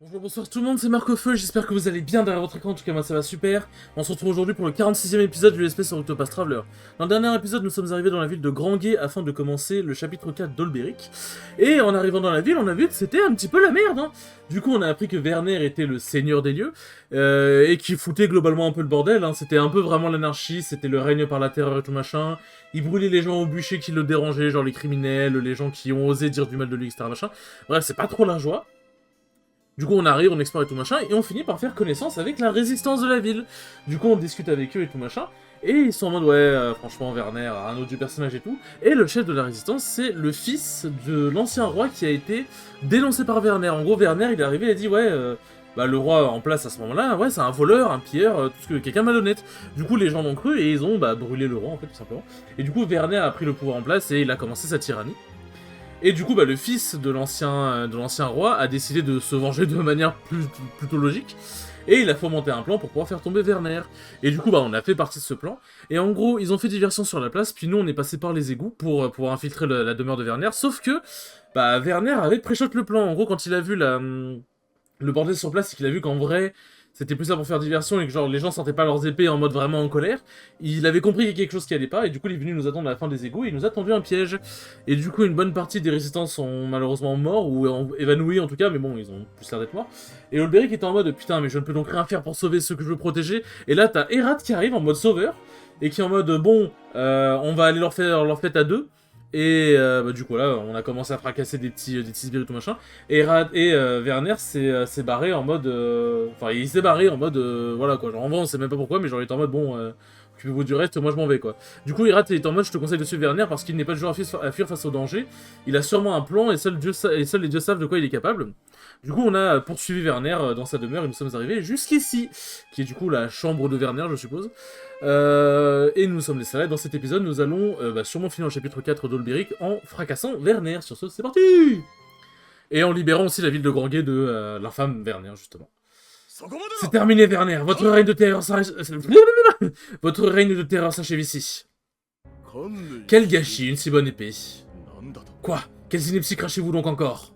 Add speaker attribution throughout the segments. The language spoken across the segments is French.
Speaker 1: Bonjour, bonsoir tout le monde, c'est Marco Feu, j'espère que vous allez bien derrière votre écran, en tout cas moi ça va super. On se retrouve aujourd'hui pour le 46e épisode du SP sur Octopath Traveler. Dans le dernier épisode, nous sommes arrivés dans la ville de Granguet afin de commencer le chapitre 4 d'Olberic. Et en arrivant dans la ville, on a vu que c'était un petit peu la merde, hein. Du coup, on a appris que Werner était le seigneur des lieux, et qui foutait globalement un peu le bordel, hein. C'était un peu vraiment l'anarchie, c'était le règne par la terreur et tout machin. Il brûlait les gens au bûcher qui le dérangeaient, genre les criminels, les gens qui ont osé dire du mal de lui, etc. machin. Bref, c'est pas trop la joie. Du coup, on arrive, on explore et tout machin, et on finit par faire connaissance avec la résistance de la ville. Du coup, on discute avec eux et tout machin, et ils sont en mode, ouais, franchement, Werner, un autre du personnage et tout. Et le chef de la résistance, c'est le fils de l'ancien roi qui a été dénoncé par Werner. En gros, Werner, il est arrivé, il a dit, ouais, le roi en place à ce moment-là, ouais, c'est un voleur, un pilleur, tout ce que quelqu'un malhonnête. Du coup, les gens l'ont cru, et ils ont, brûlé le roi, en fait, tout simplement. Et du coup, Werner a pris le pouvoir en place, et il a commencé sa tyrannie. Et du coup, le fils de l'ancien roi a décidé de se venger de manière plutôt logique. Et il a fomenté un plan pour pouvoir faire tomber Werner. Et du coup, on a fait partie de ce plan. Et en gros, ils ont fait diversion sur la place, puis nous, on est passé par les égouts pour pouvoir infiltrer la demeure de Werner. Sauf que, Werner avait pré-shot le plan. En gros, quand il a vu le bordel sur place, c'est qu'il a vu qu'en vrai, c'était plus là pour faire diversion et que genre les gens sentaient pas leurs épées en mode vraiment en colère. Il avait compris qu'il y avait quelque chose qui allait pas et du coup il est venu nous attendre à la fin des égouts et il nous a tendu un piège. Et du coup une bonne partie des résistants sont malheureusement morts ou évanouis en tout cas, mais bon ils ont plus l'air d'être morts. Et Olberic était en mode putain mais je ne peux donc rien faire pour sauver ceux que je veux protéger. Et là t'as Herat qui arrive en mode sauveur et qui est en mode bon on va aller leur faire leur fête à deux. Et du coup là on a commencé à fracasser des petits sbires et tout machin. Et Werner s'est barré en mode... Enfin il s'est barré en mode... voilà quoi, genre en vrai on sait même pas pourquoi mais genre il est en mode bon... occupez-vous du reste, moi je m'en vais quoi. Du coup Herat est en mode je te conseille de suivre Werner parce qu'il n'est pas du genre à fuir face au danger. Il a sûrement un plan et seuls les dieux savent de quoi il est capable. Du coup on a poursuivi Werner dans sa demeure et nous sommes arrivés jusqu'ici. Qui est du coup la chambre de Werner je suppose. Et nous sommes laissés là. Dans cet épisode, nous allons sûrement finir le chapitre 4 d'Olberic en fracassant Werner. Sur ce, c'est parti! Et en libérant aussi la ville de Granguet de l'infâme Werner, justement. C'est terminé, Werner. Votre règne de terreur Votre règne de terreur s'achève ici. Quel gâchis, une si bonne épée. Quoi? Quelles inepties crachez-vous donc encore?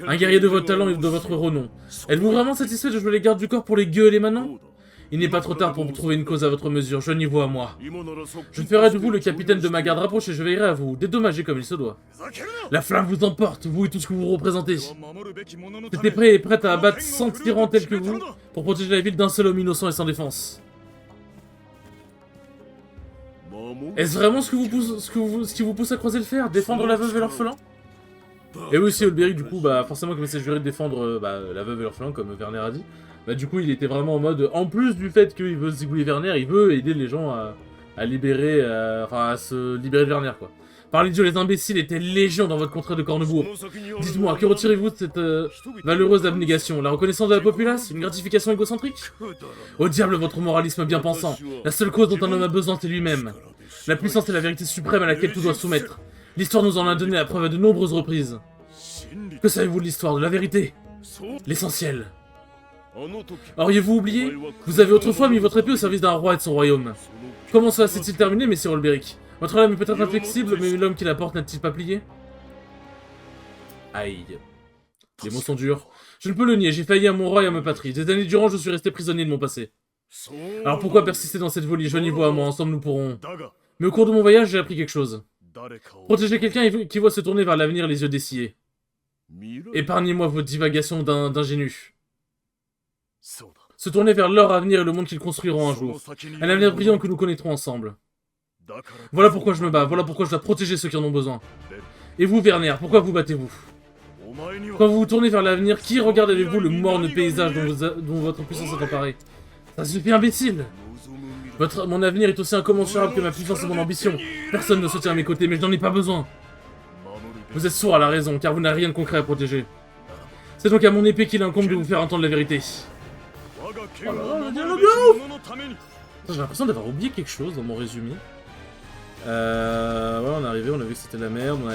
Speaker 1: Un guerrier de votre talent et de votre renom. Êtes-vous vraiment satisfait de jouer les gardes du corps pour les gueules et maintenant? Il n'est pas trop tard pour trouver une cause à votre mesure, joignez-vous à moi. Je ferai de vous le capitaine de ma garde rapprochée et je veillerai à vous dédommager comme il se doit. La flamme vous emporte, vous et tout ce que vous représentez. J'étais prêt et prête à abattre 100 tyrans tels que vous pour protéger la ville d'un seul homme innocent et sans défense. Est-ce vraiment ce qui vous pousse à croiser le fer? Défendre la veuve et l'orphelin? Et oui aussi Olberic du coup forcément comme il s'est juré de défendre la veuve et l'orphelin comme Werner a dit. Du coup il était vraiment en mode, en plus du fait qu'il veut zigouiller Werner, il veut aider les gens à libérer, à se libérer de Werner quoi. Par les dieux, les imbéciles étaient légion dans votre contrée de Cornebourg. Dites-moi, que retirez-vous de cette valeureuse abnégation? La reconnaissance de la populace? Une gratification égocentrique? Au diable votre moralisme bien pensant. La seule cause dont un homme a besoin c'est lui-même. La puissance est la vérité suprême à laquelle tout doit soumettre. L'histoire nous en a donné la preuve à de nombreuses reprises. Que savez-vous de l'histoire, de la vérité? L'essentiel. Auriez-vous oublié? Vous avez autrefois mis votre épée au service d'un roi et de son royaume. Comment cela s'est-il terminé, messire Olberic? Votre lame est peut-être inflexible, mais l'homme qui la porte n'a-t-il pas plié? Aïe. Les mots sont durs. Je ne peux le nier, j'ai failli à mon roi et à ma patrie. Des années durant, je suis resté prisonnier de mon passé. Alors pourquoi persister dans cette folie? Joignez-vous à moi, ensemble nous pourrons... Mais au cours de mon voyage, j'ai appris quelque chose. Protéger quelqu'un qui voit se tourner vers l'avenir les yeux dessillés. Épargnez-moi vos divagations d'ingénus. Se tourner vers leur avenir et le monde qu'ils construiront un jour. Un avenir brillant que nous connaîtrons ensemble. Voilà pourquoi je me bats, voilà pourquoi je dois protéger ceux qui en ont besoin. Et vous, Werner, pourquoi vous battez-vous? Quand vous vous tournez vers l'avenir, qui regarde avec vous le morne paysage dont votre puissance est emparée? Ça suffit, imbécile! Mon avenir est aussi incommensurable que ma puissance et mon ambition. Personne ne se tient à mes côtés, mais je n'en ai pas besoin. Vous êtes sourd à la raison, car vous n'avez rien de concret à protéger. C'est donc à mon épée qu'il incombe de vous faire entendre la vérité. Oh là là, le dialogue de ouf! J'ai l'impression d'avoir oublié quelque chose dans mon résumé. Ouais, on est arrivé, on a vu que c'était la merde, on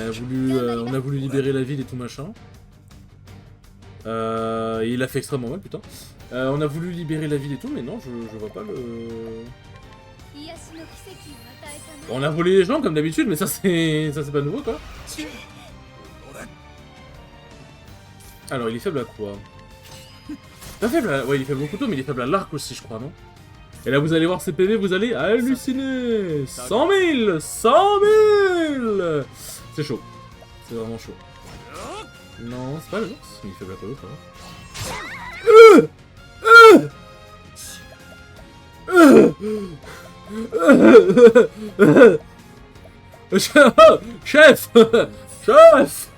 Speaker 1: a voulu libérer la ville et tout machin. Et il a fait extrêmement mal, putain. On a voulu libérer la ville et tout, mais non, je vois pas le... On a volé les gens comme d'habitude, mais ça c'est pas nouveau quoi. Alors, il est faible à quoi? Pas faible à... Ouais, il est faible au couteau, mais il est faible à l'arc aussi, je crois, non? Et là, vous allez voir ses PV, vous allez halluciner. 100 000 100 000. C'est chaud. C'est vraiment chaud. Non, c'est pas le boss. Il est faible à quoi d'autre, Chef. Chef.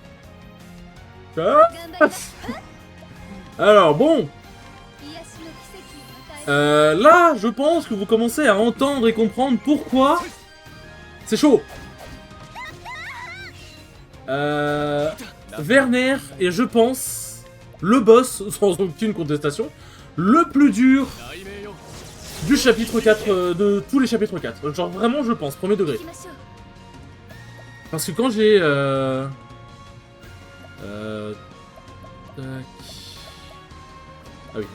Speaker 1: Alors, bon. Là, je pense que vous commencez à entendre et comprendre pourquoi c'est chaud. Werner est, je pense, le boss, sans aucune contestation, le plus dur du chapitre 4, de tous les chapitres 4. Genre vraiment, je pense, premier degré. Parce que quand j'ai... tac. Ah oui,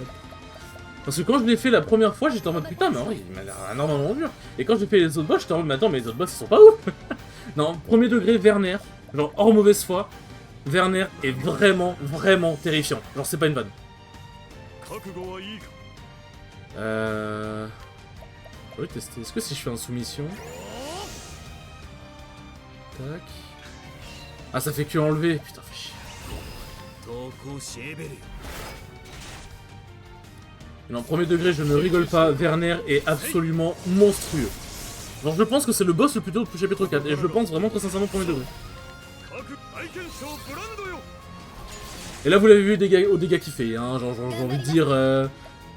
Speaker 1: parce que quand je l'ai fait la première fois, j'étais en mode putain, mais en vrai, il m'a l'air énormément dur. Et quand j'ai fait les autres boss, j'étais en mode mais attends, mais les autres boss ils sont pas ouf. Non, premier degré, Werner, genre hors mauvaise foi, Werner est vraiment, vraiment terrifiant. Genre c'est pas une vanne. Je vais tester. Est-ce que si je fais un soumission... Tac... Ah, ça fait que enlever. Putain, fais chier. Non, premier degré, je ne rigole pas. Werner est absolument monstrueux. Genre, je pense que c'est le boss le plus dur du chapitre 4. Et je le pense vraiment très sincèrement premier degré. Et là, vous l'avez vu aux dégâts qu'il fait. Hein. Genre, j'ai envie de dire...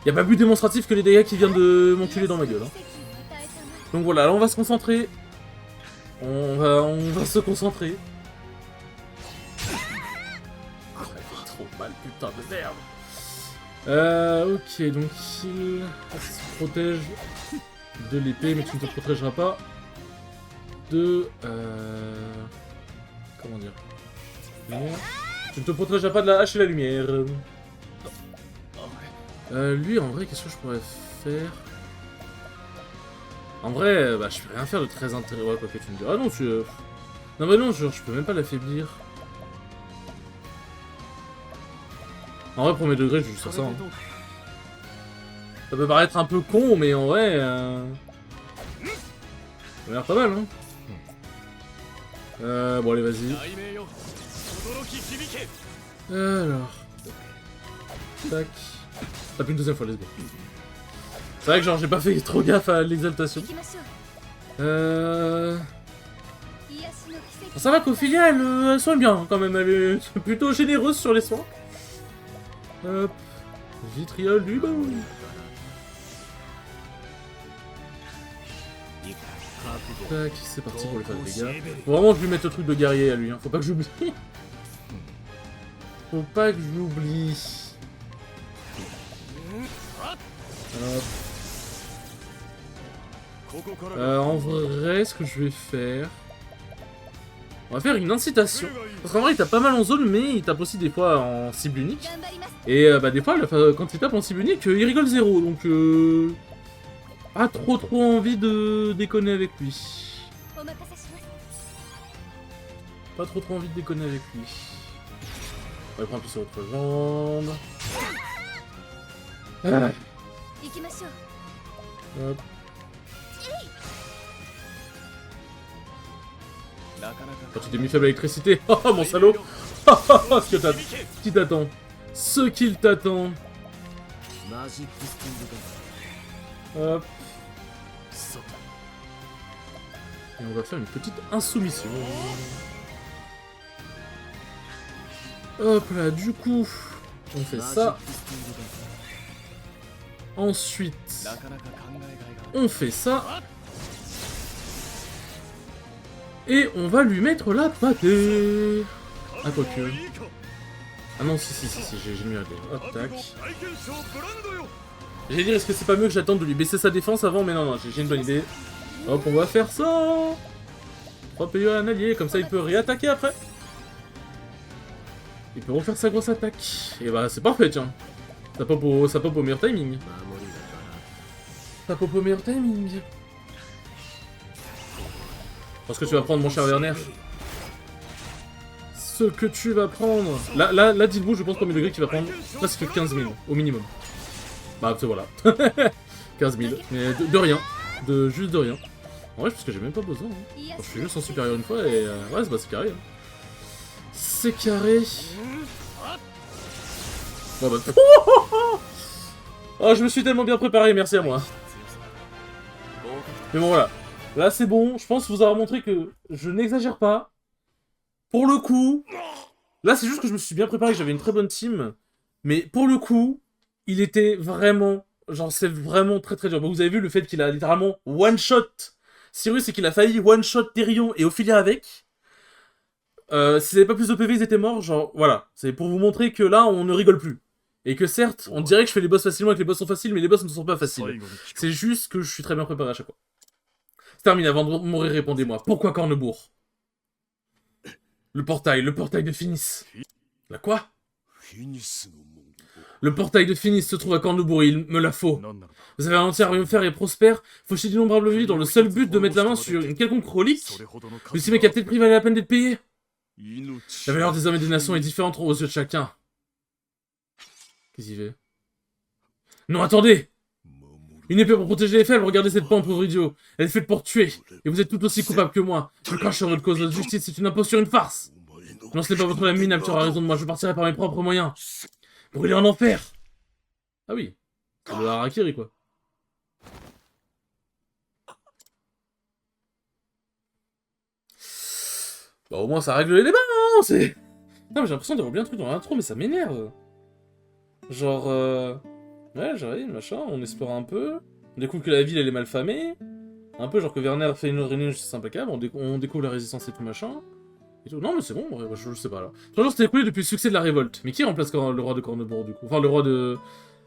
Speaker 1: Y a pas plus démonstratif que les dégâts qui viennent de m'enculer dans ma gueule. Hein. Donc voilà, là on va se concentrer. On va se concentrer. Oh, il fait trop mal, putain de merde. Ok, donc il se protège de l'épée, mais tu ne te protégeras pas de... Comment dire? Tu ne te protégeras pas de la hache et la lumière. Lui, en vrai, qu'est-ce que je pourrais faire? En vrai, bah, je peux rien faire de très intéressant. Ouais, quoi que tu me dis. Ah non, tu... Non, mais non, je peux même pas l'affaiblir. En vrai, premier degré, je vais juste faire ça. Hein. Ça peut paraître un peu con, mais en vrai... Ça a l'air pas mal, hein. Bon, allez, vas-y. Alors... Tac... Tape une deuxième fois, let's go. C'est vrai que genre j'ai pas fait trop gaffe à l'exaltation. Ça va qu'Ophilia elle soigne bien quand même, elle est plutôt généreuse sur les soins. Hop. Vitriol du bon. Tac, c'est parti pour lui faire des dégâts. Faut vraiment que je lui mette le truc de guerrier à lui, hein. Faut pas que j'oublie. Faut pas que j'oublie. En vrai, ce que je vais faire... On va faire une incitation. Parce qu'en vrai, il tape pas mal en zone, mais il tape aussi des fois en cible unique. Et bah des fois, quand il tape en cible unique, il rigole zéro. Donc, pas trop envie de déconner avec lui. Pas trop envie de déconner avec lui. On va prendre plus sur autre jambe. Ah. Hop. Quand tu t'es mis faible à l'électricité. Oh mon salaud. Ce qui t'attend. Ce qu'il t'attend. Hop. Et on va faire une petite insoumission. Hop là, du coup, on fait ça. Ensuite, on fait ça. Et on va lui mettre la pâtée. Ah, quoique. Ah non, si, j'ai mieux réglé. Hop, tac. J'allais dire, est-ce que c'est pas mieux que j'attende de lui baisser sa défense avant? Mais non, j'ai une bonne idée. Hop, on va faire ça. 3 PE à un allié, comme ça il peut réattaquer après. Il peut refaire sa grosse attaque. Et bah, c'est parfait, tiens. Ça pop au meilleur timing. Ça pop au meilleur timing. Je pense que tu vas prendre mon cher Werner. ce que tu vas prendre. Là dites-vous, je pense premier degré qu'il va prendre presque 15 000 au minimum. Bah, voilà. 15 000. Mais de rien. Juste de rien. En vrai, je pense que j'ai même pas besoin. Hein. Enfin, je suis juste en supérieur une fois et ouais, c'est carré. Hein. C'est carré. Bon, bah. Oh, je me suis tellement bien préparé, merci à moi. Mais bon, voilà. Là, c'est bon. Je pense vous avoir montré que je n'exagère pas. Pour le coup, là, c'est juste que je me suis bien préparé, que j'avais une très bonne team. Mais pour le coup, il était vraiment... Genre, c'est vraiment très très dur. Bon, vous avez vu le fait qu'il a littéralement one-shot Cyrus et qu'il a failli one-shot Therion et Ophilia avec. S'ils n'avaient pas plus de PV, ils étaient morts. Genre, voilà. C'est pour vous montrer que là, on ne rigole plus. Et que certes, on dirait que je fais les boss facilement et que les boss sont faciles, mais les boss ne sont pas faciles. C'est juste que je suis très bien préparé à chaque fois. C'est terminé, avant de mourir, répondez-moi. Pourquoi Cornebourg? Le portail de Finis. La quoi? Le portail de Finis se trouve à Cornebourg, il me la faut. Vous avez un entier à faire et prospère, faucher d'innombrables vies dans le seul but de mettre la main sur une quelconque relique. Vous estimez qu'à tel prix valait la peine d'être payé? La valeur des hommes et des nations est différente aux yeux de chacun. Qu'est-ce qu'il fait? Non, attendez! Une épée pour protéger les faibles, regardez cette pente, pauvre idiot. Elle est faite pour tuer, et vous êtes tout aussi coupable que moi. Je cracherai votre cause, la justice, c'est une imposture, une farce. Non, ce n'est pas votre ami, minable, tu auras raison de moi, je partirai par mes propres moyens. Brûler en enfer. Ah oui, c'est de la harakiri, quoi. Bah au moins ça règle les débats, hein, c'est... Non mais j'ai l'impression d'avoir bien un truc dans l'intro, mais ça m'énerve. Genre, ouais, j'arrive, machin, on explore un peu. On découvre que la ville, elle est mal famée. Un peu genre que Werner fait une réunion justice impeccable, on découvre la résistance et tout machin. Et tout. Non mais c'est bon, ouais, je sais pas là. 3 jours s'était écoulé depuis le succès de la révolte. Mais qui remplace le roi de Cornebourg du coup? Enfin le roi de...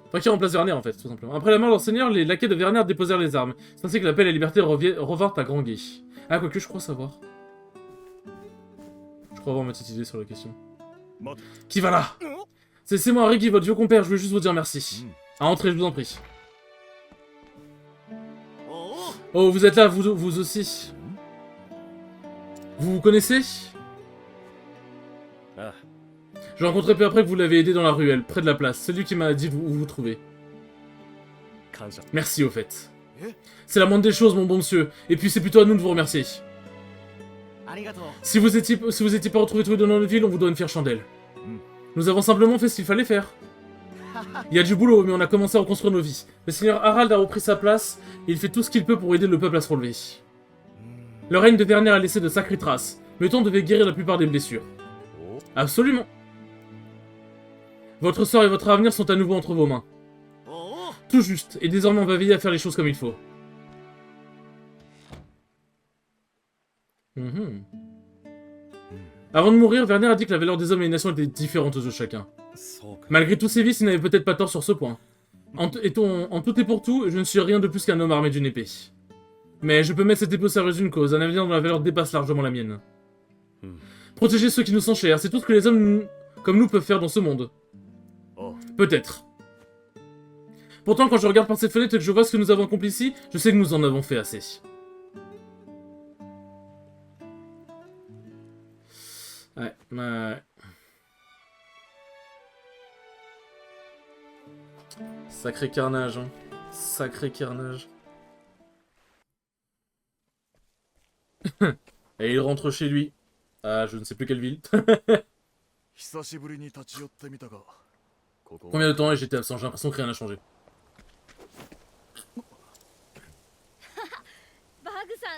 Speaker 1: Enfin qui remplace Werner en fait, tout simplement. Après la mort de leur seigneur, les laquais de Werner déposèrent les armes. C'est ainsi que la paix et la liberté revinrent à Grand Gué. Ah quoique je crois savoir. Je crois avoir ma petite idée sur la question. Qui va là? C'est moi, Ricky, votre vieux compère, je veux juste vous dire merci. À entrer, je vous en prie. Oh, vous êtes là, vous aussi. Vous vous connaissez? Je l'ai rencontré peu après que vous l'avez aidé dans la ruelle, près de la place. C'est lui qui m'a dit où vous trouver. Merci, au fait. C'est la moindre des choses, mon bon monsieur. Et puis c'est plutôt à nous de vous remercier. Si vous étiez pas retrouvés tous les deux dans notre ville, on vous doit une fière chandelle. Nous avons simplement fait ce qu'il fallait faire. Il y a du boulot, mais on a commencé à reconstruire nos vies. Le seigneur Harald a repris sa place, et il fait tout ce qu'il peut pour aider le peuple à se relever. Le règne de Werner a laissé de sacrées traces, mais le temps devait guérir la plupart des blessures. Absolument. Votre sort et votre avenir sont à nouveau entre vos mains. Tout juste, et désormais on va veiller à faire les choses comme il faut. Avant de mourir, Werner a dit que la valeur des hommes et des nations était différente aux yeux de chacun. Malgré tous ses vices, il n'avait peut-être pas tort sur ce point. En tout et pour tout, je ne suis rien de plus qu'un homme armé d'une épée. Mais je peux mettre cette épée au service d'une cause, un avenir dont la valeur dépasse largement la mienne. Protéger ceux qui nous sont chers, c'est tout ce que les hommes comme nous peuvent faire dans ce monde. Peut-être. Pourtant, quand je regarde par cette fenêtre et que je vois ce que nous avons accompli ici, je sais que nous en avons fait assez. Ouais. Sacré carnage, hein. Sacré carnage. Et il rentre chez lui. Ah, je ne sais plus quelle ville. Combien de temps j'étais absent? J'ai l'impression que rien n'a changé.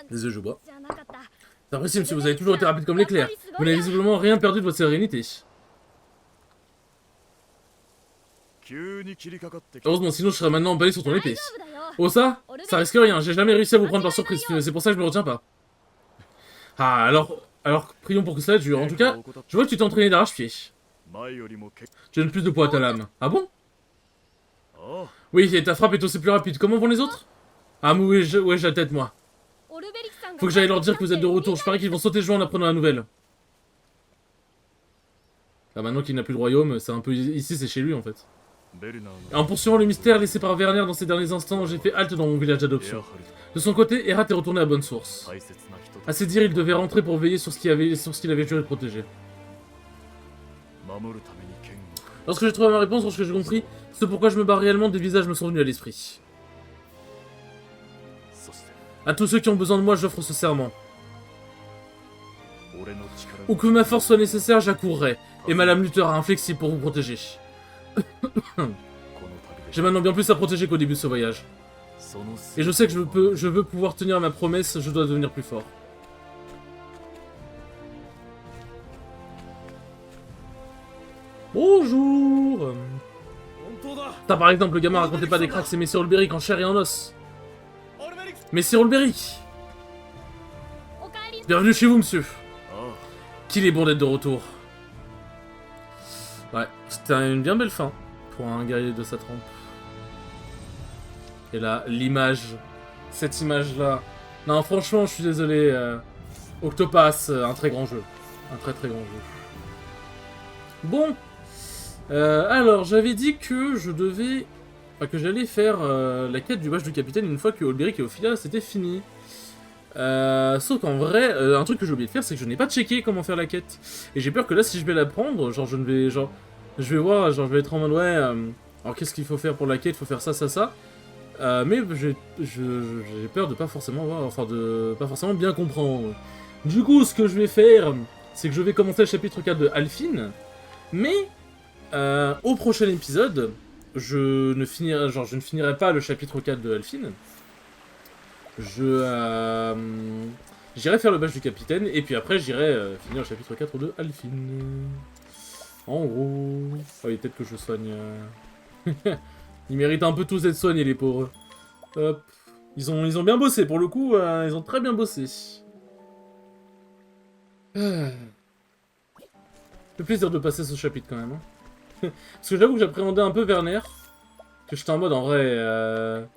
Speaker 1: Désolé, je bois. C'est impressionnant, monsieur, vous avez toujours été rapide comme l'éclair. Vous n'avez visiblement rien perdu de votre sérénité. Heureusement, sinon je serais maintenant emballé sur ton épée. Oh ça risque rien, j'ai jamais réussi à vous prendre par surprise, c'est pour ça que je me retiens pas. Ah, alors prions pour que ça dure. En tout cas, je vois que tu t'es entraîné d'arrache-pied. Tu donnes plus de poids à ta lame. Ah bon? Oui, et ta frappe est aussi plus rapide. Comment vont les autres? Ah, oui, j'ai la tête, moi. Faut que j'aille leur dire que vous êtes de retour. Je parie qu'ils vont sauter de joie en apprenant la nouvelle. Ah, maintenant qu'il n'a plus de royaume, c'est un peu... Ici, c'est chez lui, en fait. Et en poursuivant le mystère laissé par Werner dans ces derniers instants, j'ai fait halte dans mon village d'adoption. De son côté, Erat est retourné à bonne source. À ses dires, il devait rentrer pour veiller sur ce qu'il avait juré de protéger. Lorsque j'ai trouvé ma réponse, lorsque j'ai compris ce pourquoi je me bats réellement, des visages me sont venus à l'esprit. À tous ceux qui ont besoin de moi, j'offre ce serment. Où que ma force soit nécessaire, j'accourrai, et ma lame luttera inflexible pour vous protéger. J'ai maintenant bien plus à protéger qu'au début de ce voyage. Et je sais que je veux pouvoir tenir ma promesse, je dois devenir plus fort. Bonjour. T'as par exemple, le gamin racontait pas des cracks, c'est Messire Olberic en chair et en os. Messire Olberic. Bienvenue chez vous, monsieur. Qu'il est bon d'être de retour. Ouais, c'était une bien belle fin pour un guerrier de sa trempe. Et là, l'image, cette image-là. Non, franchement, je suis désolé. Octopass, un très grand jeu. Un très très grand jeu. Bon. Alors, j'avais dit que je devais... Enfin, que j'allais faire la quête du badge du capitaine une fois que Olberic et Ophilia c'était fini. Sauf qu'en vrai, un truc que j'ai oublié de faire, c'est que je n'ai pas checké comment faire la quête. Et j'ai peur que là, si je vais la prendre, genre je ne vais... Genre, je vais voir, genre je vais être en mode ouais... alors qu'est-ce qu'il faut faire pour la quête? Il faut faire ça, ça, ça. Mais j'ai peur de pas forcément voir, enfin de pas forcément bien comprendre. Du coup, ce que je vais faire, c'est que je vais commencer le chapitre 4 de Alphine, mais au prochain épisode, je ne finirai pas le chapitre 4 de Alphine. J'irai faire le badge du capitaine, et puis après j'irai finir le chapitre 4 de Alphine. En gros... Oh, il peut-être que je soigne... Ils méritent un peu tous d'être soignés, les pauvres. Hop. Ils ont bien bossé, pour le coup, ils ont très bien bossé. Ah. Le plaisir de passer ce chapitre, quand même. Hein. Parce que j'avoue que j'appréhendais un peu Werner. Que j'étais en mode, en vrai...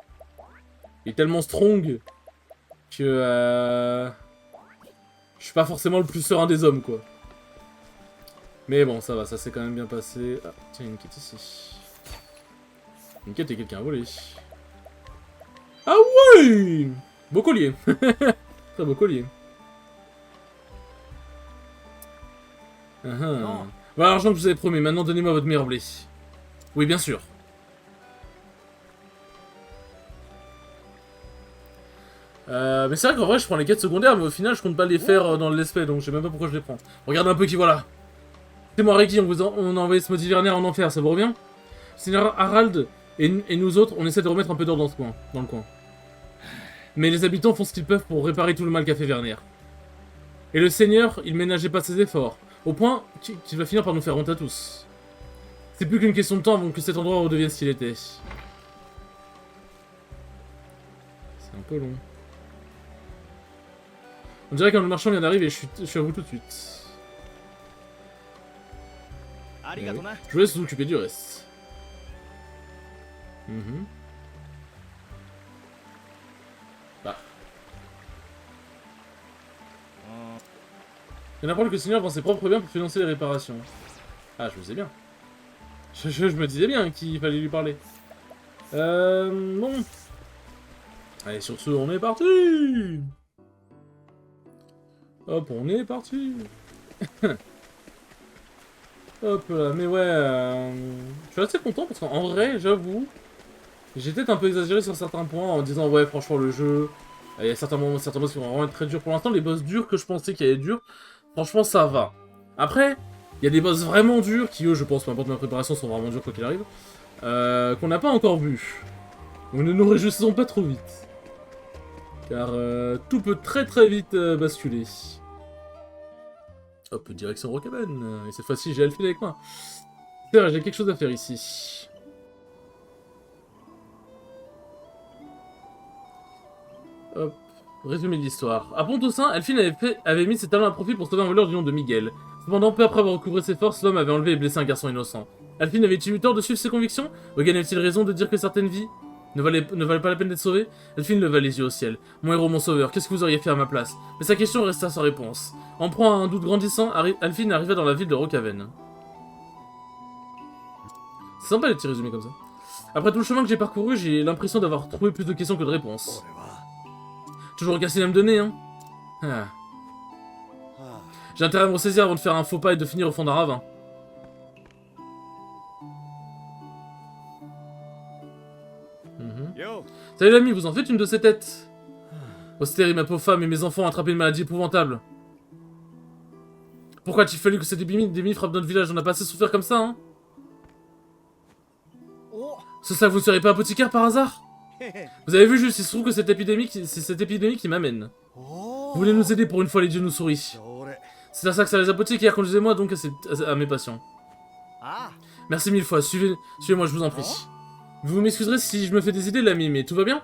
Speaker 1: Il est tellement strong que... je suis pas forcément le plus serein des hommes, quoi. Mais bon, ça va, ça s'est quand même bien passé. Ah, tiens, il y a une quête ici. Une quête et quelqu'un a volé. Ah ouais! Beau collier. Très beau collier. Voilà l'argent que je vous avais promis, maintenant donnez-moi votre meilleur blé. Oui, bien sûr. Mais c'est vrai qu'en vrai je prends les quêtes secondaires, mais au final je compte pas les faire dans l'espèce, donc je sais même pas pourquoi je les prends. Regardez un peu qui voilà. C'est moi Reiki, on a envoyé ce maudit Werner en enfer, ça vous revient? Seigneur Harald et nous autres, on essaie de remettre un peu d'ordre dans le coin. Mais les habitants font ce qu'ils peuvent pour réparer tout le mal qu'a fait Werner. Et le seigneur, il ménageait pas ses efforts, au point qu'il va finir par nous faire honte à tous. C'est plus qu'une question de temps avant que cet endroit redevienne ce qu'il était. C'est un peu long. On dirait qu'un marchand vient d'arriver et je suis à vous tout de suite. Oui. Je vous laisse vous occuper du reste. Bah. Il y en a pour que le Seigneur vend ses propres biens pour financer les réparations. Ah, je le sais bien. Je me disais bien qu'il fallait lui parler. Bon. Allez, sur ce, on est parti. Hop, on est parti. Hop là, mais ouais, je suis assez content parce qu'en vrai, j'avoue, j'ai peut-être un peu exagéré sur certains points en disant ouais, franchement, le jeu, il y a certains boss qui vont vraiment être très durs. Pour l'instant, les boss durs que je pensais qu'ils allaient être durs, franchement, ça va. Après, il y a des boss vraiment durs qui, eux, je pense, peu importe ma préparation, sont vraiment durs quoi qu'il arrive, qu'on n'a pas encore vu. Donc ne nous réjouissons pas trop vite. Car tout peut très très vite basculer. Hop, direction Rocaben. Et cette fois-ci, j'ai Alphine avec moi. C'est vrai, j'ai quelque chose à faire ici. Hop, résumé de l'histoire. À Pont-au-Saint, Alphine avait mis ses talents à profit pour sauver un voleur du nom de Miguel. Cependant, peu après avoir recouvré ses forces, l'homme avait enlevé et blessé un garçon innocent. Alphine avait-il eu tort de suivre ses convictions? Hogan avait-il raison de dire que certaines vies ne valaient pas la peine d'être sauvées? Alphine leva les yeux au ciel. Mon héros, mon sauveur, qu'est-ce que vous auriez fait à ma place? Mais sa question resta sans réponse. En proie à un doute grandissant, Alphine arriva dans la ville de Rocaven. C'est sympa les petits résumés comme ça. Après tout le chemin que j'ai parcouru, j'ai l'impression d'avoir trouvé plus de questions que de réponses. Toujours cassé à me donner, hein. J'ai intérêt à me ressaisir avant de faire un faux pas et de finir au fond d'un ravin. Salut l'ami, vous en faites une de ces têtes? Austeri, ma pauvre femme et mes enfants ont attrapé une maladie épouvantable. Pourquoi a-t-il fallu que cette épidémie frappe notre village? On n'a pas assez souffert comme ça, hein? C'est ça que vous ne serez pas apothicaire par hasard? Vous avez vu juste, il se trouve que c'est cette épidémie qui m'amène. Vous voulez nous aider pour une fois, les dieux nous sourient. C'est à ça que ça les apothicaires, conduisez-moi donc à mes patients. Merci mille fois, suivez-moi, je vous en prie. Vous m'excuserez si je me fais des idées, l'ami, mais tout va bien?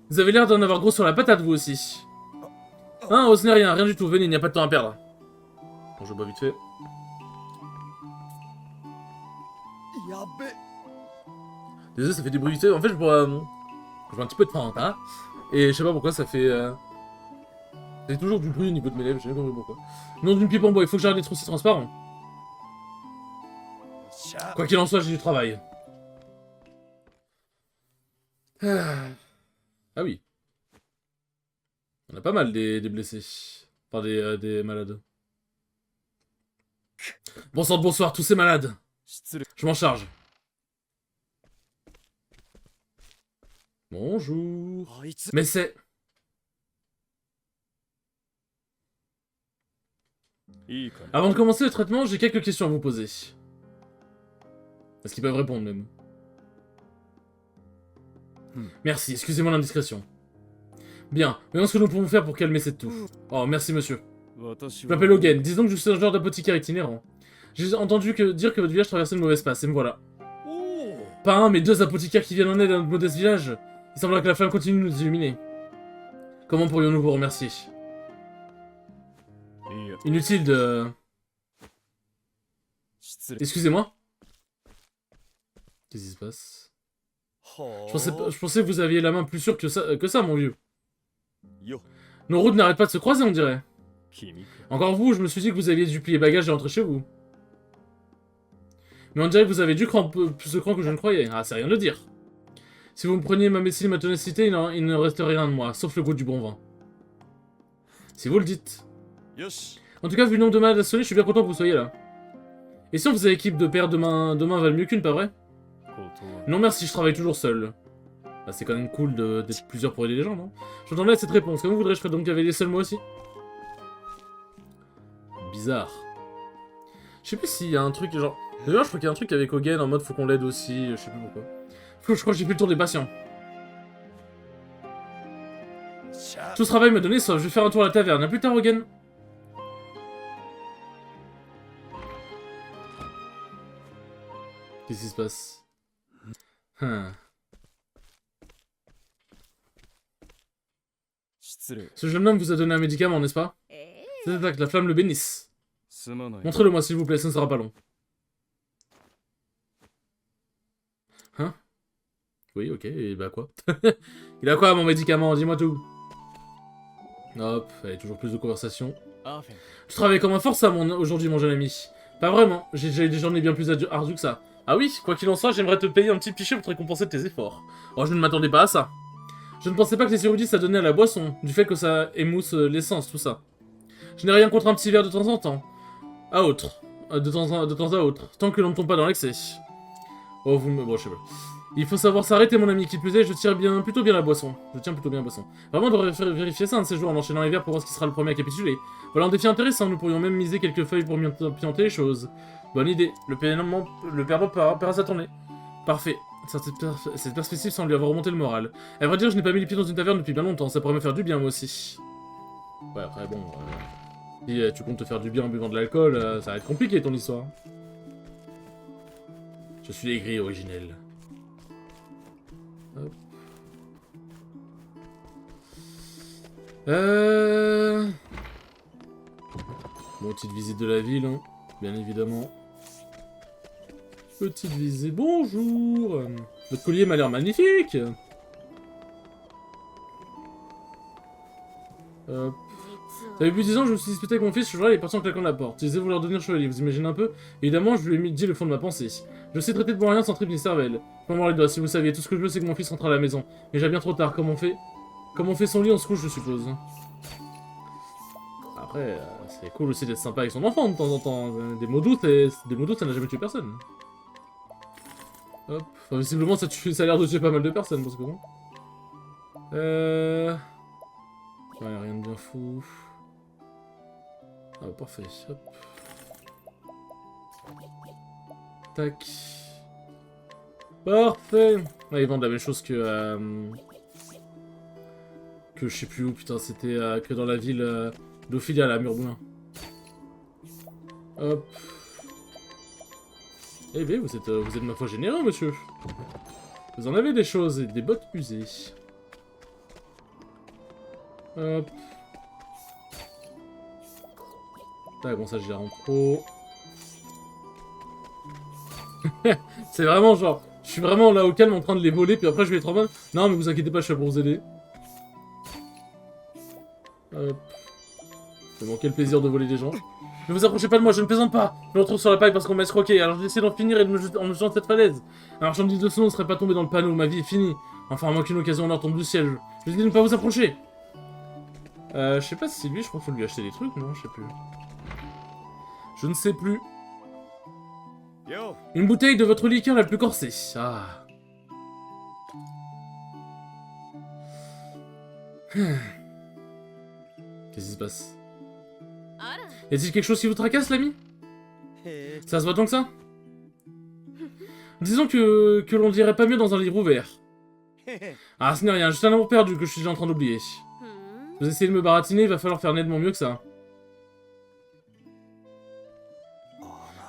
Speaker 1: Vous avez l'air d'en avoir gros sur la patate, vous aussi. Hein, oh, ce n'est rien du tout, venez, il n'y a pas de temps à perdre. Bon, je bois vite fait. Désolé, ça fait des bruits vite fait. En fait, je bois un petit peu de Fanta. Et je sais pas pourquoi, ça fait... C'est toujours du bruit au niveau de mes lèvres, j'ai jamais compris pourquoi. Non, d'une pipe en bois, il faut que j'arrête d'être aussi transparent. Quoi qu'il en soit, j'ai du travail. Ah oui. On a pas mal des blessés. Enfin, des malades. Bonsoir, tous ces malades. Je m'en charge. Bonjour. Mais c'est... Avant de commencer le traitement, j'ai quelques questions à vous poser. Est-ce qu'ils peuvent répondre même? Merci, excusez-moi l'indiscrétion. Bien, voyons ce que nous pouvons faire pour calmer cette toux. Oh, merci monsieur. Je m'appelle Hogan, disons que je suis un genre d'apothicaire itinérant. J'ai entendu dire que votre village traversait une mauvaise passe, et me voilà. Pas un, mais deux apothicaires qui viennent en aide à notre modeste village. Il semblerait que la flamme continue de nous illuminer. Comment pourrions-nous vous remercier? Inutile de... Excusez-moi. Qu'est-ce qui se passe? Je pensais que vous aviez la main plus sûre que ça, mon vieux. Nos routes n'arrêtent pas de se croiser, on dirait. Encore vous, je me suis dit que vous aviez dû plier bagages et rentrer chez vous. Mais on dirait que vous avez du cran, plus de cran que je ne croyais. Ah, c'est rien de dire. Si vous me preniez ma médecine et ma ténacité, il ne reste rien de moi, sauf le goût du bon vin. Si vous le dites. En tout cas, vu le nombre de malades assolés, je suis bien content que vous soyez là. Et si on faisait équipe de paires de mains valent mieux qu'une, pas vrai? Non merci, je travaille toujours seul. Bah, c'est quand même cool d'être plusieurs pour aider les gens, non? J'entendais cette réponse. Comme vous voudrez, je ferais donc cavalier seul moi aussi? Bizarre. Je sais plus s'il y a un truc genre... D'ailleurs, je crois qu'il y a un truc avec Hogan en mode faut qu'on l'aide aussi, je sais plus pourquoi. Je crois que j'ai plus le tour des patients. Tout ce travail m'a donné soif, je vais faire un tour à la taverne. À plus tard, Hogan. Qu'est-ce qui se passe? Ce jeune homme vous a donné un médicament, n'est-ce pas? C'est ça, que la flamme le bénisse. Montrez-le-moi, s'il vous plaît, ça ne sera pas long. Hein? Oui, ok, et bah quoi? Il a quoi, mon médicament? Dis-moi tout. Hop, allez, toujours plus de conversation. Tu travailles comme un forçat aujourd'hui, mon jeune ami. Pas vraiment, j'ai des journées bien plus ardues que ça. Ah oui, quoi qu'il en soit, j'aimerais te payer un petit pichet pour te récompenser de tes efforts. Oh, je ne m'attendais pas à ça. Je ne pensais pas que les érudits ça donnait à la boisson, du fait que ça émousse l'essence, tout ça. Je n'ai rien contre un petit verre de temps en temps. À autre. De temps à autre. Tant que l'on ne tombe pas dans l'excès. Oh, vous me... Bon, je sais pas. Il faut savoir s'arrêter, mon ami, qui plus est, je tiens plutôt bien la boisson. Vraiment, on devrait vérifier ça un de ces jours en enchaînant les verres pour voir ce qui sera le premier à capituler. Voilà un défi intéressant, nous pourrions même miser quelques feuilles pour pianter les choses. Bonne idée, le perdant paiera sa tournée. Parfait. Cette perspective semble lui avoir remonté le moral. À vrai dire, je n'ai pas mis les pieds dans une taverne depuis bien longtemps, ça pourrait me faire du bien, moi aussi. Ouais, après, bon... si tu comptes te faire du bien en buvant de l'alcool, ça va être compliqué, ton histoire. Je suis aigri, originel. Hop. Bon, petite visite de la ville, hein, bien évidemment. Petite visite. Bonjour. Votre collier m'a l'air magnifique. Hop. Ça fait plus de 10 ans que je me suis disputé avec mon fils, ce jour-là, il est parti en claquant la porte. Il disait vouloir devenir chevalier, vous imaginez un peu? Évidemment, je lui ai dit le fond de ma pensée. Je sais traiter de bon rien sans trip ni cervelle. Pas moi les doigts, si vous saviez, tout ce que je veux, c'est que mon fils rentre à la maison. Mais j'ai bien trop tard, comment on fait? Comme on fait son lit, on se couche, je suppose. Après, c'est cool aussi d'être sympa avec son enfant de temps en temps. Des mots doux, ça n'a jamais tué personne. Hop. Enfin, visiblement, ça a l'air de tuer pas mal de personnes, parce que bon. Ouais, rien de bien fou. Ah, parfait. Hop. Tac. Parfait. Ouais, ils vendent la même chose que je sais plus où, putain, c'était que dans la ville d'Ophilia, à Murboulin. Hop. Eh bien, vous êtes ma foi généreux, monsieur. Vous en avez des choses et des bottes usées. Hop. Tac, bon, ça, je gère en trop. C'est vraiment genre, je suis vraiment là au calme en train de les voler, puis après je vais être en mode, non mais vous inquiétez pas, je suis là pour vous aider. Hop. C'est bon, quel plaisir de voler des gens. Ne vous approchez pas de moi, je ne plaisante pas. Je me retrouve sur la paille parce qu'on m'a escroqué, alors j'ai essayé d'en finir et de me jeter en me jetant de cette falaise. Un marchandise de son ne serait pas tombé dans le panneau, ma vie est finie. Enfin, à moins qu'une occasion en tombe du ciel. Je dis de ne pas vous approcher. Je sais pas si c'est lui, je crois qu'il faut lui acheter des trucs, non, je sais plus. Je ne sais plus.
Speaker 2: Yo.
Speaker 1: Une bouteille de votre liqueur la plus corsée. Ah. Qu'est-ce qui se passe? Y a-t-il quelque chose qui vous tracasse, l'ami? Ça se voit tant que ça? Disons que l'on dirait pas mieux dans un livre ouvert. Ah, ce n'est rien, juste un amour perdu que je suis déjà en train d'oublier. Vous essayez de me baratiner, il va falloir faire nettement mieux que ça.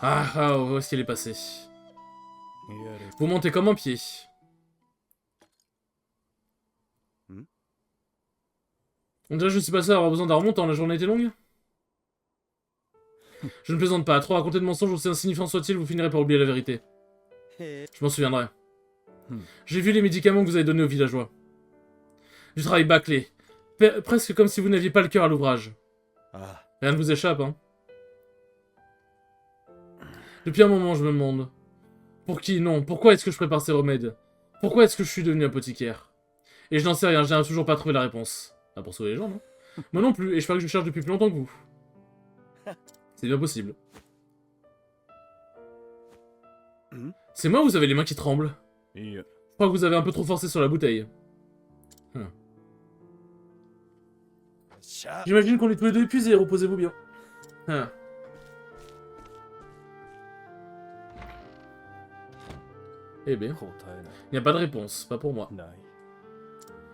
Speaker 1: Ah, où est-ce qu'elle est passée? Vous montez comme un pied. On dirait que je suis passé à avoir besoin d'un remontant, la journée était longue. Je ne plaisante pas, à trop raconter de mensonges, aussi insignifiant soit-il, vous finirez par oublier la vérité. Je m'en souviendrai. J'ai vu les médicaments que vous avez donnés aux villageois. Du travail bâclé. Presque comme si vous n'aviez pas le cœur à l'ouvrage. Rien ne vous échappe, hein. Depuis un moment, je me demande. Pour qui, non, pourquoi est-ce que je prépare ces remèdes? Pourquoi est-ce que je suis devenu apothicaire? Et je n'en sais rien, je n'ai toujours pas trouvé la réponse. Ah, pour sauver les gens, non? Moi non plus, et je crois que je cherche depuis plus longtemps que vous. C'est bien possible. C'est moi ou vous avez les mains qui tremblent? Je crois que vous avez un peu trop forcé sur la bouteille. J'imagine qu'on est tous les deux épuisés, reposez-vous bien. Eh bien, il n'y a pas de réponse, pas pour moi.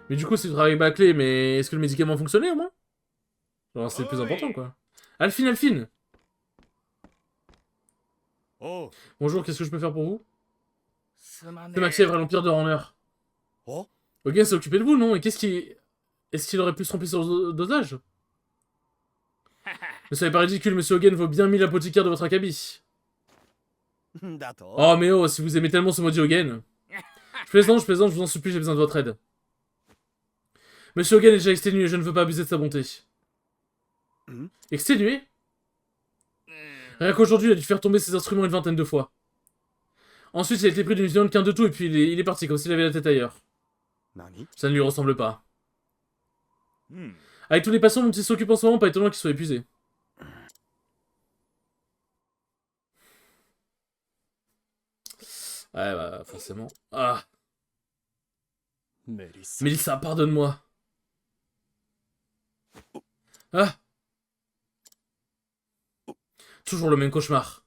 Speaker 1: Mais du coup, c'est du travail bâclé, mais est-ce que le médicament fonctionnait au moins? Genre, c'est le plus important, quoi. Alphine, Alphine! Bonjour, qu'est-ce que je peux faire pour vous? C'est Maxièvre, l'Empire de Runner. Ok, s'est occupé de vous, non? Et qu'est-ce qui... Est-ce qu'il aurait pu se remplir son dosage? Ne soyez pas ridicule, monsieur Hogan vaut bien 1000 apothicaires de votre acabit. Oh, mais oh, si vous aimez tellement ce maudit Hogan. Je plaisante, je vous en supplie, j'ai besoin de votre aide. Monsieur Hogan est déjà exténué, je ne veux pas abuser de sa bonté. Exténué? Rien qu'aujourd'hui, il a dû faire tomber ses instruments une vingtaine de fois. Ensuite, il a été pris d'une violente quinte de tout et puis il est parti, comme s'il avait la tête ailleurs. Ça ne lui ressemble pas. Avec tous les patients dont il s'occupe en ce moment, pas étonnant qu'il soit épuisé. Ouais, bah, forcément. Ah. Mélissa, pardonne-moi. Ah. Toujours le même cauchemar.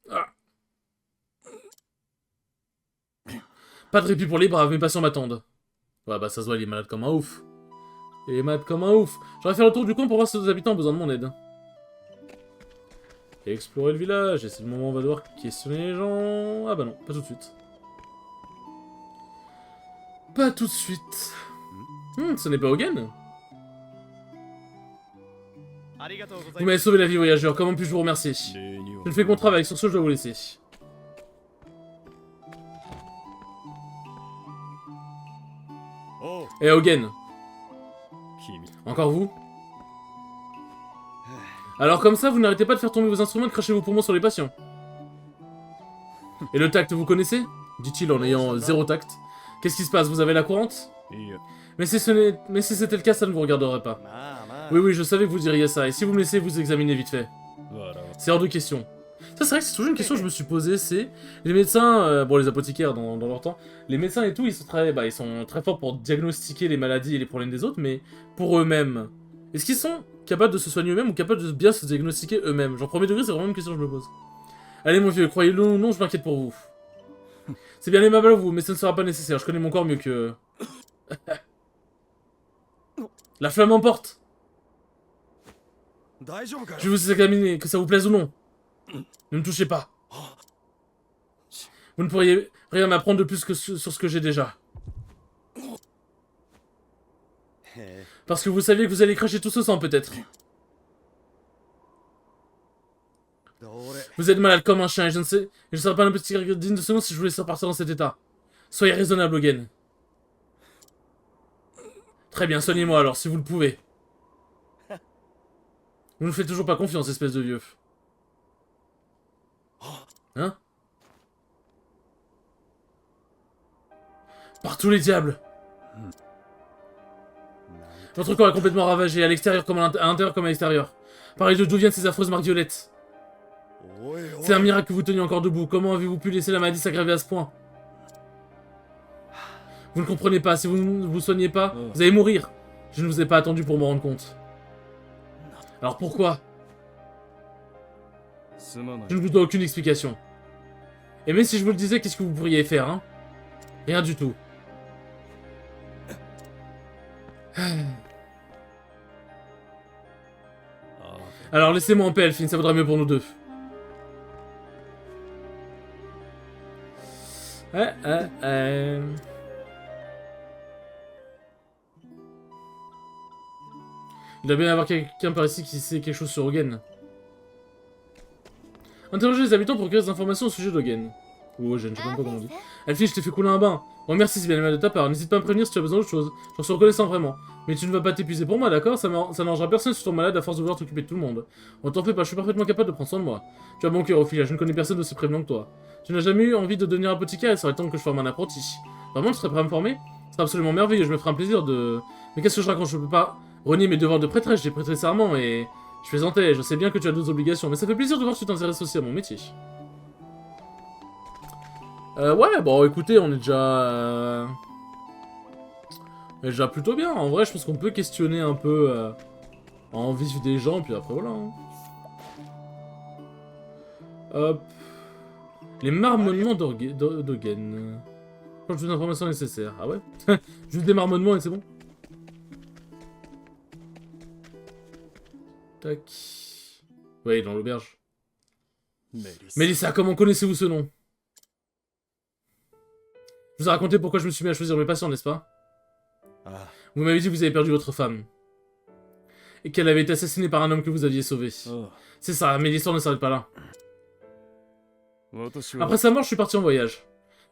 Speaker 1: Ah. Pas de répit pour les braves, mes patients m'attendent. Ouais, bah ça se voit, il est malade comme un ouf. Il est malade comme un ouf. J'aurais fait le tour du coin pour voir si nos habitants ont besoin de mon aide. Et explorer le village, et c'est le moment où on va devoir questionner les gens... Ah bah non, pas tout de suite. Pas tout de suite. Ce n'est pas Hogan? Vous m'avez sauvé la vie, voyageur, comment puis-je vous remercier? Je ne fais que mon travail, sur ce je dois vous laisser. Eh Hogan. Encore vous? Alors comme ça, vous n'arrêtez pas de faire tomber vos instruments et de cracher vos poumons sur les patients. Et le tact, vous connaissez? Dit-il en ayant zéro tact. Qu'est-ce qui se passe? Vous avez la courante? Mais si c'était le cas, ça ne vous regarderait pas. Oui, je savais que vous diriez ça, et si vous me laissez vous examiner vite fait. C'est hors de question. Ça, c'est vrai que c'est toujours une question que je me suis posée, c'est... Les médecins, bon, les apothicaires dans leur temps, les médecins et tout, ils sont très forts pour diagnostiquer les maladies et les problèmes des autres, mais pour eux-mêmes, est-ce qu'ils sont capables de se soigner eux-mêmes ou capables de bien se diagnostiquer eux-mêmes? Genre, premier degré, c'est vraiment une question que je me pose. Allez, mon vieux, croyez-le ou non, je m'inquiète pour vous. C'est bien aimable à vous, mais ça ne sera pas nécessaire, je connais mon corps mieux que... La flamme emporte! Je vais vous examiner, que ça vous plaise ou non. Ne me touchez pas. Vous ne pourriez rien m'apprendre de plus que sur ce que j'ai déjà. Parce que vous saviez que vous allez cracher tout ce sang, peut-être. Vous êtes malade comme un chien et je ne serais pas un petit digne de ce nom si je vous laissais repartir dans cet état. Soyez raisonnable, Logan. Très bien, soignez-moi alors, si vous le pouvez. Vous ne faites toujours pas confiance, espèce de vieux. Hein? Par tous les diables! Votre corps est complètement ravagé, à l'extérieur comme à l'intérieur comme à l'extérieur. Pareil, d'où viennent ces affreuses marques violettes? C'est un miracle que vous teniez encore debout. Comment avez-vous pu laisser la maladie s'aggraver à ce point? Vous ne comprenez pas, si vous ne vous soignez pas, vous allez mourir. Je ne vous ai pas attendu pour me rendre compte. Alors pourquoi? Je ne vous dois aucune explication. Et même si je vous le disais, qu'est-ce que vous pourriez faire, hein? Rien du tout. Alors laissez-moi en paix, Elphine, ça vaudra mieux pour nous deux. Il doit bien y avoir quelqu'un par ici qui sait quelque chose sur Hogan. Interrogez les habitants pour recueillir des informations au sujet d'Hogan. Ou Hogan, je sais même pas comment on dit. Elphine, je t'ai fait couler un bain. Oh merci, c'est bien aimable de ta part. N'hésite pas à me prévenir si tu as besoin d'autre chose. J'en suis reconnaissant vraiment. Mais tu ne vas pas t'épuiser pour moi, d'accord? Ça n'arrangera personne si tu tombes malade à force de vouloir t'occuper de tout le monde. On t'en fait pas, je suis parfaitement capable de prendre soin de moi. Tu as bon cœur, Ophelia, je ne connais personne d'aussi prévenant que toi. Tu n'as jamais eu envie de devenir apothicaire, il serait temps que je forme un apprenti. Vraiment, tu serais prêt à me former? Ce serait absolument merveilleux, je me ferai un plaisir de... Mais qu'est-ce que je raconte? Je peux pas renier mes devoirs de prêtresse, j'ai prêté serment et... Je plaisantais, je sais bien que tu as d'autres obligations, mais ça fait plaisir de voir que tu t'intéresses aussi à mon métier. Ouais, bon, écoutez, on est déjà plutôt bien. En vrai, je pense qu'on peut questionner un peu en vif des gens, puis après, voilà. Hein. Hop. Les marmonnements d'Hogan. Quand je veux l'information nécessaire. Ah ouais? Juste des marmonnements et c'est bon? Tac. Ouais, dans l'auberge. Mélissa, comment connaissez-vous ce nom? Je vous ai raconté pourquoi je me suis mis à choisir mes patients, n'est-ce pas? Vous m'avez dit que vous avez perdu votre femme. Et qu'elle avait été assassinée par un homme que vous aviez sauvé. C'est ça, mais l'histoire ne s'arrête pas là. Après sa mort, je suis parti en voyage.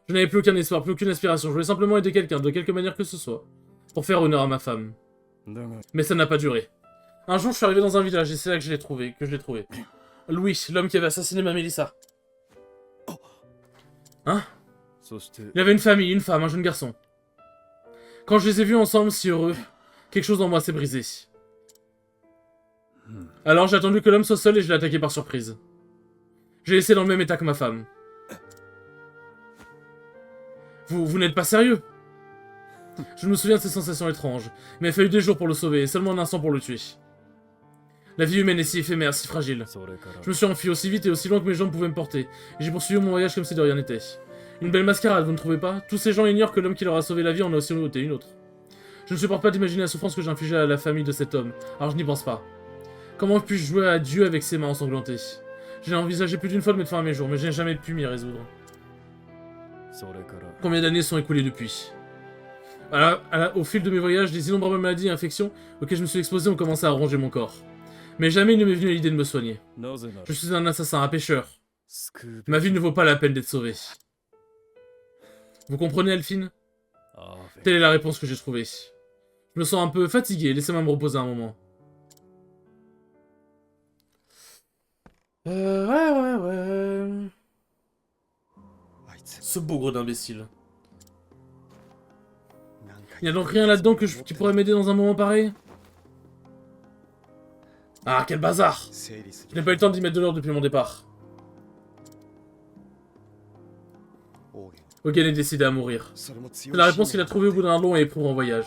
Speaker 1: Je n'avais plus aucun espoir, plus aucune aspiration. Je voulais simplement aider quelqu'un, de quelque manière que ce soit. Pour faire honneur à ma femme. Mais ça n'a pas duré. Un jour, je suis arrivé dans un village et c'est là que je l'ai trouvé. Louis, l'homme qui avait assassiné ma Mélissa. Hein? Il avait une famille, une femme, un jeune garçon. Quand je les ai vus ensemble, si heureux, quelque chose en moi s'est brisé. Alors j'ai attendu que l'homme soit seul et je l'ai attaqué par surprise. J'ai laissé dans le même état que ma femme. Vous n'êtes pas sérieux? Je me souviens de ces sensations étranges, mais il a fallu des jours pour le sauver et seulement un instant pour le tuer. La vie humaine est si éphémère, si fragile. Je me suis enfui aussi vite et aussi loin que mes jambes pouvaient me porter, et j'ai poursuivi mon voyage comme si de rien n'était. Une belle mascarade, vous ne trouvez pas? Tous ces gens ignorent que l'homme qui leur a sauvé la vie en a aussi ôté une autre. Je ne supporte pas d'imaginer la souffrance que j'ai infligée à la famille de cet homme, alors je n'y pense pas. Comment puis-je jouer à Dieu avec ses mains ensanglantées? J'ai envisagé plus d'une fois de mettre fin à mes jours, mais je n'ai jamais pu m'y résoudre. Combien d'années sont écoulées depuis? Au fil de mes voyages, les innombrables maladies et infections auxquelles je me suis exposé ont commencé à ronger mon corps. Mais jamais il ne m'est venu l'idée de me soigner. Je suis un assassin, un pêcheur. Ma vie ne vaut pas la peine d'être sauvée. Vous comprenez, Elphine? Telle est la réponse que j'ai trouvée. Je me sens un peu fatigué, laissez-moi me reposer un moment. Ouais. Ce bougre d'imbécile. Il n'y a donc rien là-dedans qui pourrait m'aider dans un moment pareil? Ah, quel bazar!
Speaker 2: 整理す
Speaker 1: Je
Speaker 2: る
Speaker 1: n'ai pas eu le temps d'y mettre de l'ordre depuis mon départ.
Speaker 2: 王元
Speaker 1: Hogan est décidé à mourir.
Speaker 2: それも強
Speaker 1: C'est
Speaker 2: い
Speaker 1: la réponse
Speaker 2: 信
Speaker 1: qu'il a
Speaker 2: 念
Speaker 1: trouvée au bout d'un long et éprouvant voyage.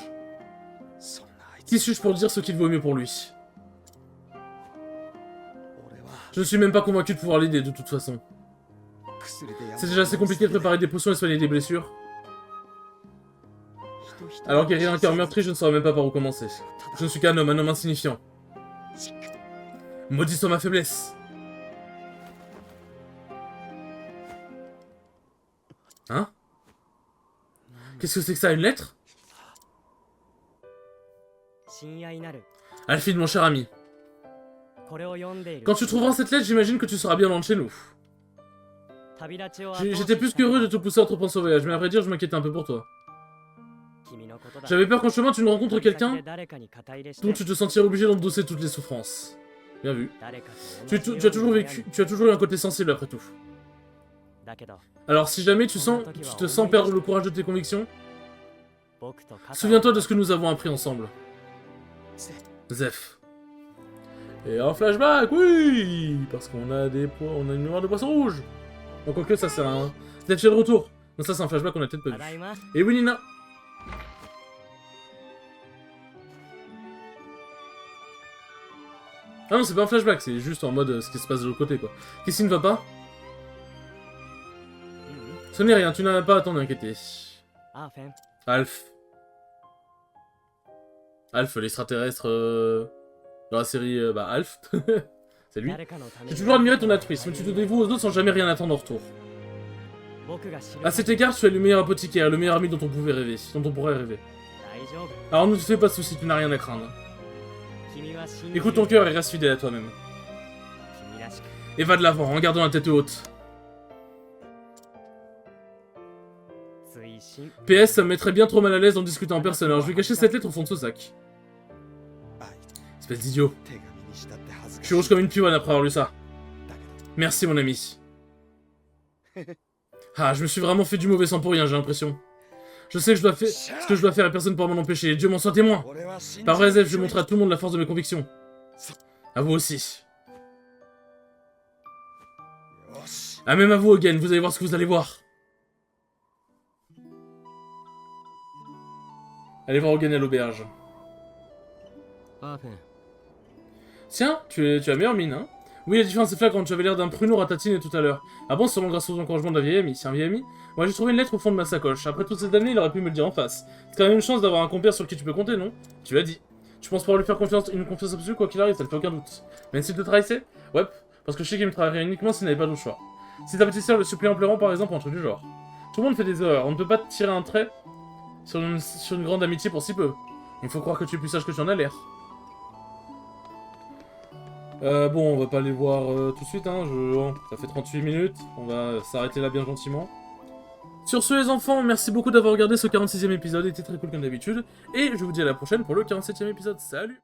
Speaker 2: そんなあいつ
Speaker 1: Qui suis-je pour dire ce qu'il vaut mieux pour lui?
Speaker 2: 俺は
Speaker 1: Je ne suis même pas convaincu de pouvoir l'aider de toute façon.
Speaker 2: 薬でや
Speaker 1: C'est déjà assez compliqué de préparer des potions et soigner des blessures.
Speaker 2: 人一人
Speaker 1: Alors guérir un cœur meurtri, je ne saurais même pas par où commencer. Je ne suis qu'un homme insignifiant. Maudit soit ma faiblesse. Hein? Qu'est-ce que c'est que ça, une lettre?
Speaker 3: 親愛なる
Speaker 1: Alfie, mon cher ami.
Speaker 3: これを読んでいる
Speaker 1: Quand tu trouveras cette lettre, j'imagine que tu seras bien loin de chez nous.
Speaker 3: 旅立ちを
Speaker 1: J'étais plus qu'heureux de te pousser à entreprendre ce voyage, mais à vrai dire, je m'inquiétais un peu pour toi.
Speaker 3: 君のことだ
Speaker 1: J'avais peur qu'en chemin, tu ne rencontres
Speaker 3: 先で
Speaker 1: quelqu'un
Speaker 3: 誰かに肩入れして
Speaker 1: dont tu te sentirais obligé d'endosser toutes les souffrances. Bien vu.
Speaker 3: 誰かと
Speaker 1: Tu,
Speaker 3: 同じ
Speaker 1: tu as
Speaker 3: よ
Speaker 1: toujours
Speaker 3: うに悩
Speaker 1: vécu,
Speaker 3: む
Speaker 1: tu as toujours eu un côté sensible après tout.
Speaker 3: だけど
Speaker 1: Alors si jamais tu te sens perdre le courage de tes convictions,
Speaker 3: 僕と肩を
Speaker 1: souviens-toi de ce que nous avons appris ensemble. Zeph. Et un flashback, oui, parce qu'on a on a une mémoire de poisson rouge. Donc quoique ça c'est un... Zeph c'est le retour. Donc ça c'est un flashback qu'on a peut-être pas
Speaker 3: ただい
Speaker 1: vu.
Speaker 3: ま
Speaker 1: Et oui Nina. Ah non c'est pas un flashback, c'est juste en mode ce qui se passe de l'autre côté quoi. Qu'est-ce qui ne va pas?
Speaker 3: うん
Speaker 1: Ce n'est rien, tu n'as pas à t'en inquiéter.
Speaker 3: アーフェン
Speaker 1: Alf. Alf, l'extraterrestre dans la série... bah, Alf. C'est lui.
Speaker 3: 誰かのため
Speaker 1: J'ai
Speaker 3: に
Speaker 1: toujours admiré ton altruisme, tu te dévoues aux autres sans jamais rien attendre en retour.
Speaker 3: 僕が知る
Speaker 1: À cet égard, tu es le meilleur apothicaire, le meilleur ami dont on pouvait rêver, dont on pourrait rêver.
Speaker 3: 大丈夫
Speaker 1: Alors ne te fais pas de soucis, tu n'as rien à craindre.
Speaker 3: 君は信じる
Speaker 1: Écoute ton cœur et reste fidèle à toi-même.
Speaker 3: 君らしく
Speaker 1: Et va de l'avant, en gardant la tête haute.
Speaker 3: 追伸
Speaker 1: PS, ça me mettrait bien trop mal à l'aise d'en discuter en personne, alors je vais cacher cette lettre au fond de ce sac.
Speaker 2: あい
Speaker 1: Espèce d'idiot.
Speaker 2: 手紙にしたって恥ず
Speaker 1: Je
Speaker 2: かし
Speaker 1: suis
Speaker 2: い
Speaker 1: rouge comme une pionne après avoir lu ça.
Speaker 2: だけど
Speaker 1: Merci mon ami. Ah, je me suis vraiment fait du mauvais sang pour rien, j'ai l'impression. Je sais que je dois faire ce que je dois faire et personne ne pourra m'en empêcher. Dieu m'en soit témoin.
Speaker 2: 俺は信じ
Speaker 1: Par
Speaker 2: る
Speaker 1: vrai, Zeph, je vais montrer à tout le monde la force de mes convictions. À vous aussi.
Speaker 2: よし
Speaker 1: Ah, même à vous, Hogan, vous allez voir ce que vous allez voir. Allez voir Hogan à l'auberge.
Speaker 3: アーフェン
Speaker 1: Tiens, tu as meilleure mine, hein? Oui, la différence est flagrante, tu avais l'air d'un pruneau ratatiner tout à l'heure. Ah bon, c'est seulement grâce aux encouragements d'un vieil ami. C'est un vieil ami? Moi, j'ai trouvé une lettre au fond de ma sacoche. Après toutes ces années, il aurait pu me le dire en face. C'est quand même une chance d'avoir un compère sur qui tu peux compter, non? Tu l'as dit. Tu penses pouvoir lui faire une confiance absolue quoi qu'il arrive, ça ne fait aucun doute. Mais s'il te trahissait? Ouais, parce que je sais qu'il me trahirait uniquement s'il n'avait pas d'autre choix. Si ta petite sœur le suppliait en pleurant, par exemple, un truc du genre. Tout le monde fait des erreurs, on ne peut pas tirer un trait sur une grande amitié pour si peu. Il faut croire que tu es plus sage que tu en as l'air. Bon, on va pas les voir tout de suite, hein, ça fait 38 minutes, on va s'arrêter là bien gentiment. Sur ce les enfants, merci beaucoup d'avoir regardé ce 46e épisode, il était très cool comme d'habitude, et je vous dis à la prochaine pour le 47e épisode, salut!